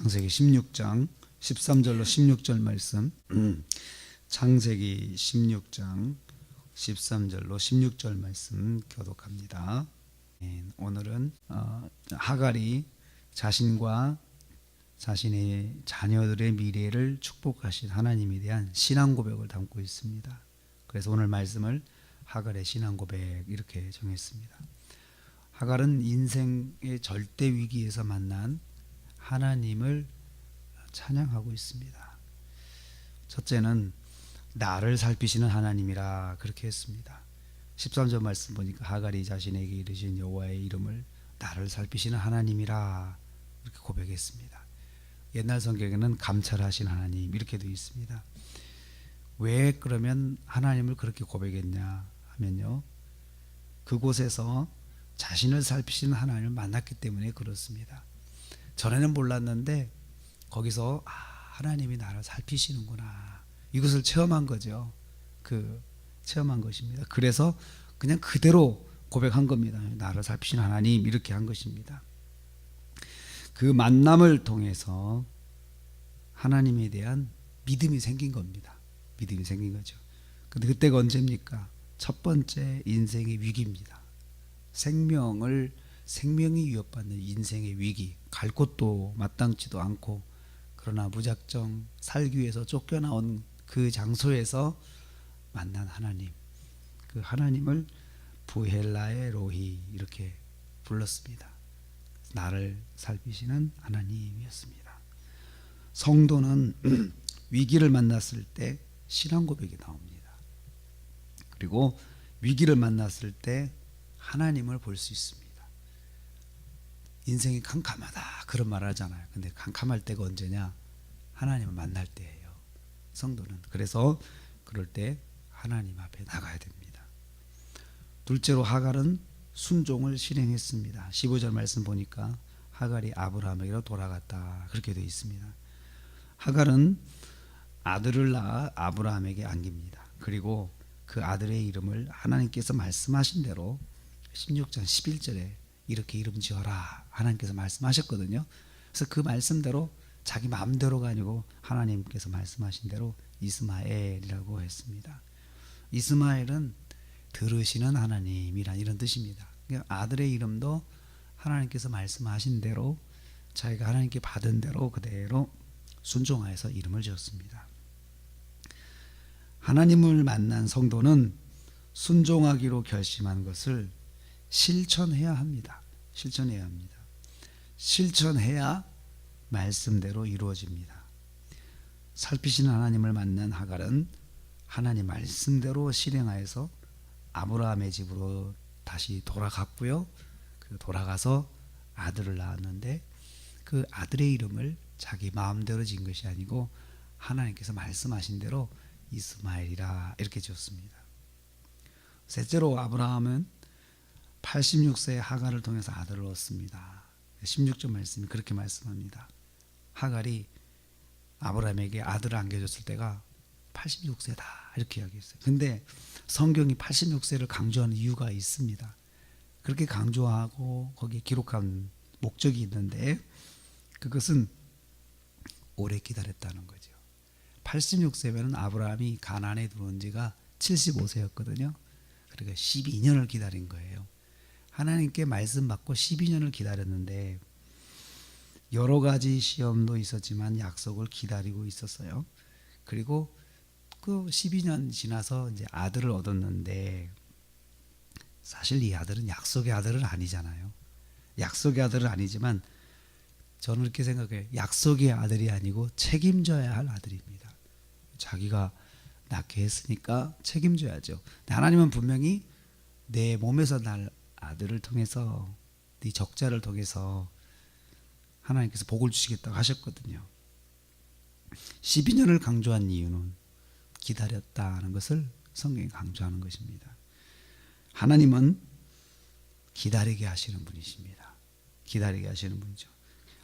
창세기 16장 13절로 16절 말씀. 창세기 16장 13절로 16절 말씀 교독합니다. 오늘은 하갈이 자신과 자신의 자녀들의 미래를 축복하신 하나님에 대한 신앙 고백을 담고 있습니다. 그래서 오늘 말씀을 하갈의 신앙 고백 이렇게 정했습니다. 하갈은 인생의 절대 위기에서 만난 하나님을 찬양하고 있습니다. 첫째는 나를 살피시는 하나님이라 그렇게 했습니다. 13절 말씀 보니까 하갈이 자신에게 이르신 여호와의 이름을 나를 살피시는 하나님이라 이렇게 고백했습니다. 옛날 성경에는 감찰하신 하나님 이렇게 되어 있습니다. 왜 그러면 하나님을 그렇게 고백했냐 하면요, 그곳에서 자신을 살피시는 하나님을 만났기 때문에 그렇습니다. 전에는 몰랐는데 거기서 하나님이 나를 살피시는구나, 이것을 체험한 거죠. 체험한 것입니다. 그래서 그냥 그대로 고백한 겁니다. 나를 살피시는 하나님 이렇게 한 것입니다. 그 만남을 통해서 하나님에 대한 믿음이 생긴 겁니다. 믿음이 생긴 거죠. 근데 그때가 언제입니까? 첫 번째 인생의 위기입니다. 생명이 위협받는 인생의 위기, 갈 곳도 마땅치도 않고 그러나 무작정 살기 위해서 쫓겨나온 그 장소에서 만난 하나님, 그 하나님을 부헬라의 로히 이렇게 불렀습니다. 나를 살피시는 하나님이었습니다. 성도는 위기를 만났을 때 신앙 고백이 나옵니다. 그리고 위기를 만났을 때 하나님을 볼 수 있습니다. 인생이 캄캄하다 그런 말 하잖아요. 근데 캄캄할 때가 언제냐? 하나님을 만날 때예요, 성도는. 그래서 그럴 때 하나님 앞에 나가야 됩니다. 둘째로 하갈은 순종을 실행했습니다. 15절 말씀 보니까 하갈이 아브라함에게로 돌아갔다 그렇게 되어 있습니다. 하갈은 아들을 낳아 아브라함에게 안깁니다. 그리고 그 아들의 이름을 하나님께서 말씀하신 대로 16장 11절에 이렇게 이름 지어라 하나님께서 말씀하셨거든요. 그래서 그 말씀대로 자기 마음대로가 아니고 하나님께서 말씀하신 대로 이스마엘이라고 했습니다. 이스마엘은 들으시는 하나님이란 이런 뜻입니다. 아들의 이름도 하나님께서 말씀하신 대로 자기가 하나님께 받은 대로 그대로 순종하여서 이름을 지었습니다. 하나님을 만난 성도는 순종하기로 결심한 것을 실천해야 합니다. 실천해야 합니다. 실천해야 말씀대로 이루어집니다. 살피시는 하나님을 만난 하갈은 하나님 말씀대로 실행하여서 아브라함의 집으로 다시 돌아갔고요. 그리고 돌아가서 아들을 낳았는데 그 아들의 이름을 자기 마음대로 지은 것이 아니고 하나님께서 말씀하신 대로 이스마엘이라 이렇게 지었습니다. 셋째로 아브라함은 86세의 하갈을 통해서 아들을 얻습니다. 16절 말씀이 그렇게 말씀합니다. 하갈이 아브라함에게 아들을 안겨줬을 때가 86세다 이렇게 이야기했어요. 근데 성경이 86세를 강조하는 이유가 있습니다. 그렇게 강조하고 거기에 기록한 목적이 있는데 그것은 오래 기다렸다는 거죠. 86세면 아브라함이 가나안에 들어온 지가 75세였거든요. 그러니까 12년을 기다린 거예요. 하나님께 말씀 받고 12년을 기다렸는데 여러 가지 시험도 있었지만 약속을 기다리고 있었어요. 그리고 그 12년 지나서 이제 아들을 얻었는데 사실 이 아들은 약속의 아들은 아니잖아요. 약속의 아들은 아니지만 저는 이렇게 생각해요. 약속의 아들이 아니고 책임져야 할 아들입니다. 자기가 낳게 했으니까 책임져야죠. 하나님은 분명히 내 몸에서 날 아들을 통해서, 네 적자를 통해서 하나님께서 복을 주시겠다고 하셨거든요. 12년을 강조한 이유는 기다렸다는 것을 성경이 강조하는 것입니다. 하나님은 기다리게 하시는 분이십니다. 기다리게 하시는 분이죠.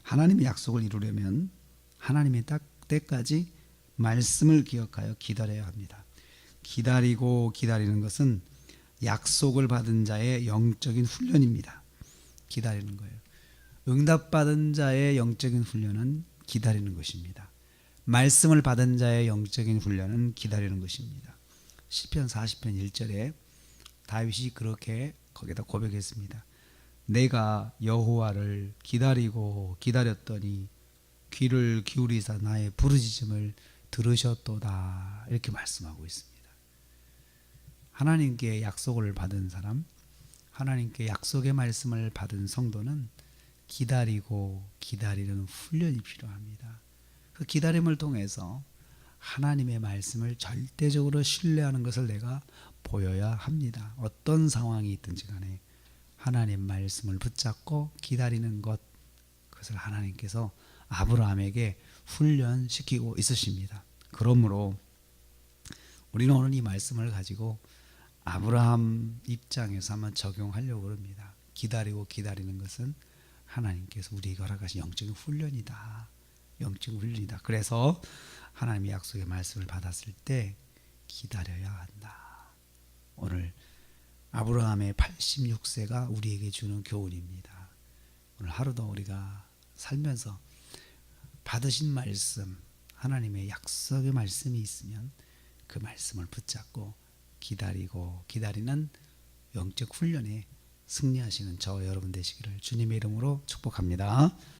하나님의 약속을 이루려면 하나님의 딱 때까지 말씀을 기억하여 기다려야 합니다. 기다리고 기다리는 것은 약속을 받은 자의 영적인 훈련입니다. 기다리는 거예요. 응답받은 자의 영적인 훈련은 기다리는 것입니다. 말씀을 받은 자의 영적인 훈련은 기다리는 것입니다. 시편 40편 1절에 다윗이 그렇게 거기다 고백했습니다. 내가 여호와를 기다리고 기다렸더니 귀를 기울이사 나의 부르짖음을 들으셨도다. 이렇게 말씀하고 있습니다. 하나님께 약속을 받은 사람, 하나님께 약속의 말씀을 받은 성도는 기다리고 기다리는 훈련이 필요합니다. 그 기다림을 통해서 하나님의 말씀을 절대적으로 신뢰하는 것을 내가 보여야 합니다. 어떤 상황이 있든지 간에 하나님 말씀을 붙잡고 기다리는 것, 그것을 하나님께서 아브라함에게 훈련시키고 있으십니다. 그러므로 우리는 오늘 이 말씀을 가지고 아브라함 입장에서 한번 적용하려고 합니다. 기다리고 기다리는 것은 하나님께서 우리에게 허락하신 영적인 훈련이다. 영적인 훈련이다. 그래서 하나님의 약속의 말씀을 받았을 때 기다려야 한다. 오늘 아브라함의 86세가 우리에게 주는 교훈입니다. 오늘 하루도 우리가 살면서 받으신 말씀, 하나님의 약속의 말씀이 있으면 그 말씀을 붙잡고 기다리고 기다리는 영적 훈련에 승리하시는 저와 여러분 되시기를 주님의 이름으로 축복합니다.